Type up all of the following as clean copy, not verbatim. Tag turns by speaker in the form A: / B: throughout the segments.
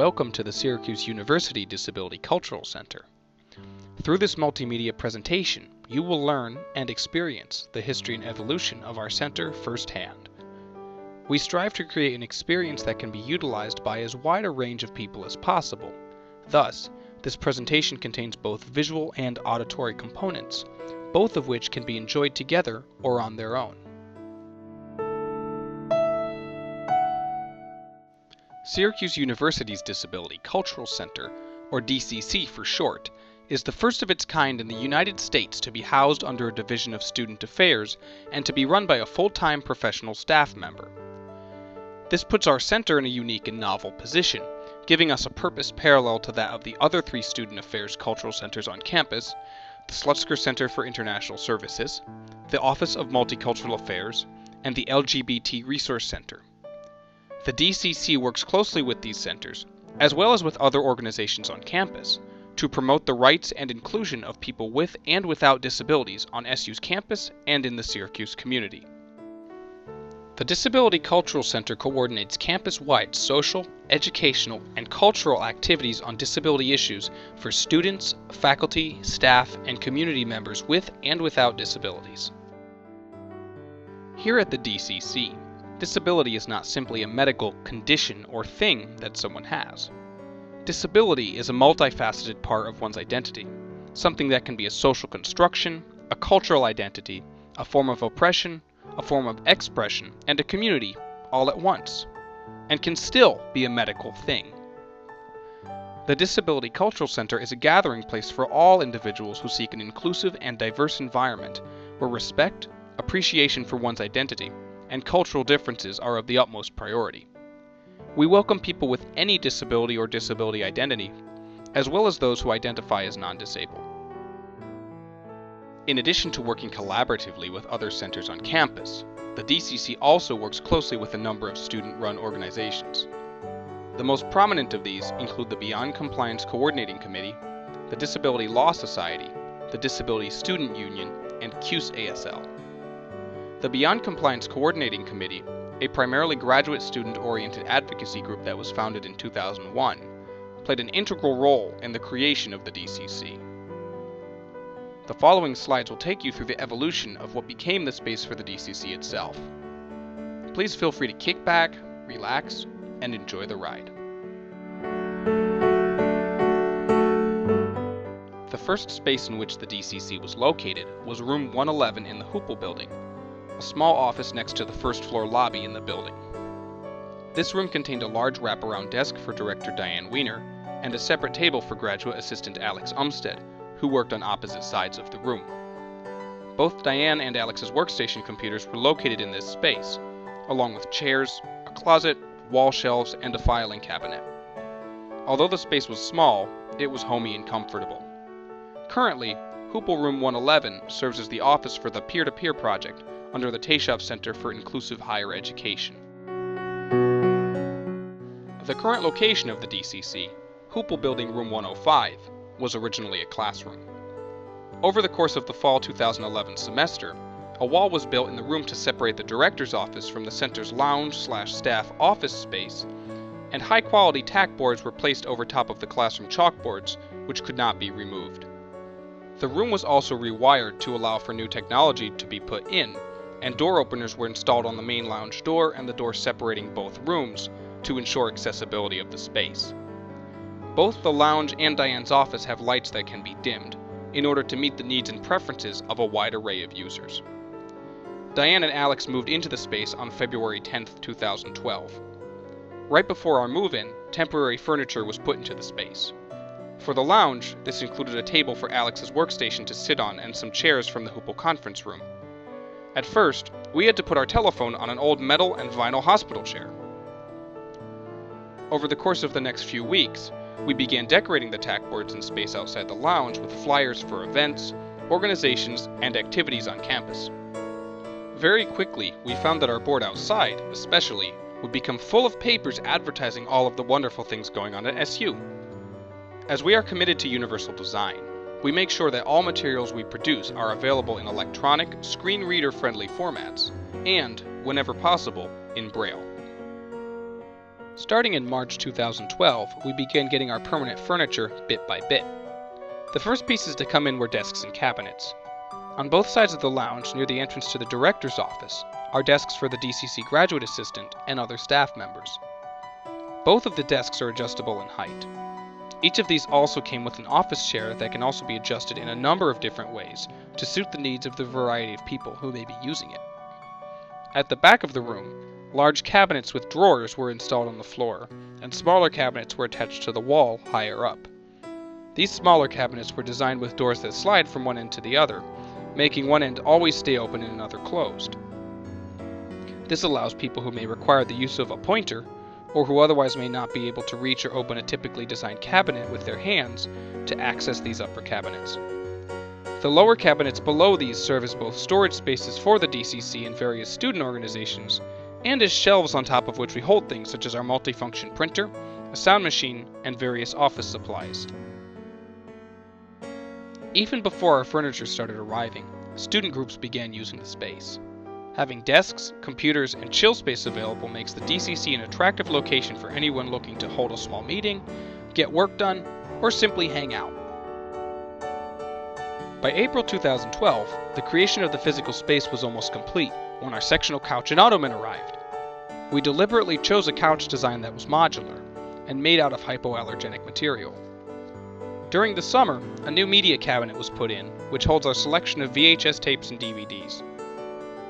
A: welcome to the Syracuse University Disability Cultural Center. Through this multimedia presentation, you will learn and experience the history and evolution of our center firsthand. We strive to create an experience that can be utilized by as wide a range of people as possible. Thus, this presentation contains both visual and auditory components, both of which can be enjoyed together or on their own. Syracuse University's Disability Cultural Center, or DCC for short, is the first of its kind in the United States to be housed under a division of student affairs and to be run by a full-time professional staff member. This puts our center in a unique and novel position, giving us a purpose parallel to that of the other three student affairs cultural centers on campus: the Slutzker Center for International Services, the Office of Multicultural Affairs, and the LGBT Resource Center. The DCC works closely with these centers, as well as with other organizations on campus, to promote the rights and inclusion of people with and without disabilities on SU's campus and in the Syracuse community. The Disability Cultural Center coordinates campus-wide social, educational, and cultural activities on disability issues for students, faculty, staff, and community members with and without disabilities. Here at the DCC, disability is not simply a medical condition or thing that someone has. Disability is a multifaceted part of one's identity, something that can be a social construction, a cultural identity, a form of oppression, a form of expression, and a community all at once, and can still be a medical thing. The Disability Cultural Center is a gathering place for all individuals who seek an inclusive and diverse environment where respect, appreciation for one's identity, and cultural differences are of the utmost priority. We welcome people with any disability or disability identity, as well as those who identify as non-disabled. In addition to working collaboratively with other centers on campus, the DCC also works closely with a number of student-run organizations. The most prominent of these include the Beyond Compliance Coordinating Committee, the Disability Law Society, the Disability Student Union, and CUSE ASL. The Beyond Compliance Coordinating Committee, a primarily graduate student-oriented advocacy group that was founded in 2001, played an integral role in the creation of the DCC. The following slides will take you through the evolution of what became the space for the DCC itself. Please feel free to kick back, relax, and enjoy the ride. The first space in which the DCC was located was room 111 in the Hoople building, a small office next to the first-floor lobby in the building. This room contained a large wraparound desk for Director Diane Weiner and a separate table for graduate assistant Alex Umstead, who worked on opposite sides of the room. Both Diane and Alex's workstation computers were located in this space, along with chairs, a closet, wall shelves, and a filing cabinet. Although the space was small, it was homey and comfortable. Currently, Hoople Room 111 serves as the office for the Peer-to-Peer project under the Tayshoff Center for Inclusive Higher Education. The current location of the DCC, Hoople Building Room 105, was originally a classroom. Over the course of the fall 2011 semester, a wall was built in the room to separate the director's office from the center's lounge/staff office space, and high-quality tack boards were placed over top of the classroom chalkboards, which could not be removed. The room was also rewired to allow for new technology to be put in, and door openers were installed on the main lounge door and the door separating both rooms to ensure accessibility of the space. Both the lounge and Diane's office have lights that can be dimmed, in order to meet the needs and preferences of a wide array of users. Diane and Alex moved into the space on February 10, 2012. Right before our move-in, temporary furniture was put into the space. For the lounge, this included a table for Alex's workstation to sit on and some chairs from the Hoople conference room. At first, we had to put our telephone on an old metal and vinyl hospital chair. Over the course of the next few weeks, we began decorating the tack boards and space outside the lounge with flyers for events, organizations, and activities on campus. Very quickly, we found that our board outside, especially, would become full of papers advertising all of the wonderful things going on at SU. As we are committed to universal design, we make sure that all materials we produce are available in electronic, screen reader-friendly formats, and, whenever possible, in Braille. Starting in March 2012, we began getting our permanent furniture bit by bit. The first pieces to come in were desks and cabinets. On both sides of the lounge, near the entrance to the director's office, are desks for the DCC graduate assistant and other staff members. Both of the desks are adjustable in height. Each of these also came with an office chair that can also be adjusted in a number of different ways to suit the needs of the variety of people who may be using it. At the back of the room, large cabinets with drawers were installed on the floor, and smaller cabinets were attached to the wall higher up. These smaller cabinets were designed with doors that slide from one end to the other, making one end always stay open and another closed. This allows people who may require the use of a pointer, or who otherwise may not be able to reach or open a typically designed cabinet with their hands, to access these upper cabinets. The lower cabinets below these serve as both storage spaces for the DCC and various student organizations, and as shelves on top of which we hold things such as our multifunction printer, a sound machine, and various office supplies. Even before our furniture started arriving, student groups began using the space. Having desks, computers, and chill space available makes the DCC an attractive location for anyone looking to hold a small meeting, get work done, or simply hang out. By April 2012, the creation of the physical space was almost complete when our sectional couch and ottoman arrived. We deliberately chose a couch design that was modular and made out of hypoallergenic material. During the summer, a new media cabinet was put in, which holds our selection of VHS tapes and DVDs.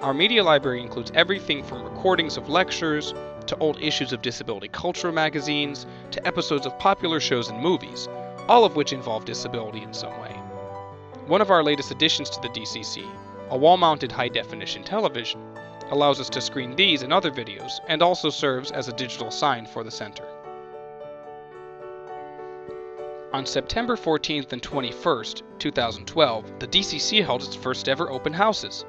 A: Our media library includes everything from recordings of lectures, to old issues of disability culture magazines, to episodes of popular shows and movies, all of which involve disability in some way. One of our latest additions to the DCC, a wall-mounted high-definition television, allows us to screen these and other videos, and also serves as a digital sign for the center. On September 14th and 21st, 2012, the DCC held its first ever open houses.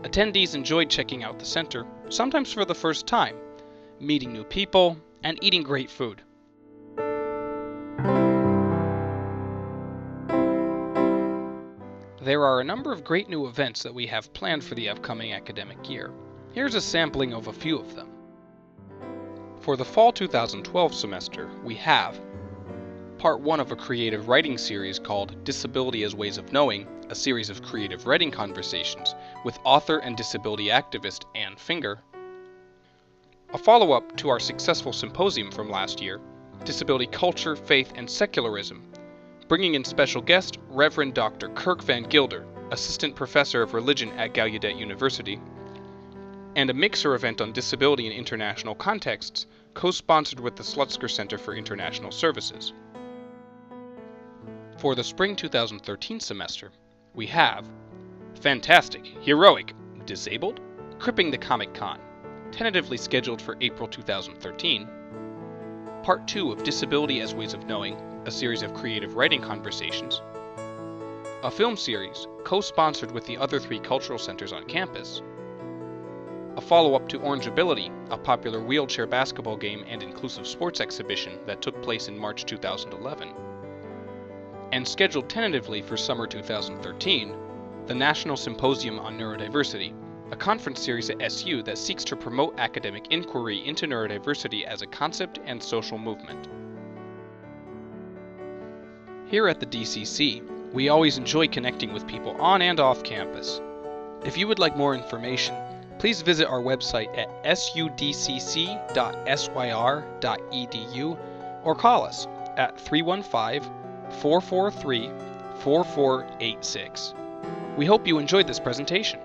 A: Attendees enjoyed checking out the center, sometimes for the first time, meeting new people, and eating great food. There are a number of great new events that we have planned for the upcoming academic year. Here's a sampling of a few of them. For the fall 2012 semester, we have Part 1 of a creative writing series called Disability as Ways of Knowing, a series of creative writing conversations with author and disability activist Ann Finger. A follow-up to our successful symposium from last year, Disability Culture, Faith, and Secularism, bringing in special guest Reverend Dr. Kirk Van Gilder, Assistant Professor of Religion at Gallaudet University, and a mixer event on disability in international contexts, co-sponsored with the Slutzker Center for International Services. For the spring 2013 semester, we have Fantastic, Heroic, Disabled, Cripping the Comic Con, tentatively scheduled for April 2013, Part 2 of Disability as Ways of Knowing, a series of creative writing conversations, a film series co-sponsored with the other 3 cultural centers on campus, a follow-up to Orangeability, a popular wheelchair basketball game and inclusive sports exhibition that took place in March 2011, and scheduled tentatively for summer 2013, the National Symposium on Neurodiversity, a conference series at SU that seeks to promote academic inquiry into neurodiversity as a concept and social movement. Here at the DCC, we always enjoy connecting with people on and off campus. If you would like more information, please visit our website at sudcc.syr.edu or call us at 315-443-4486. We hope you enjoyed this presentation.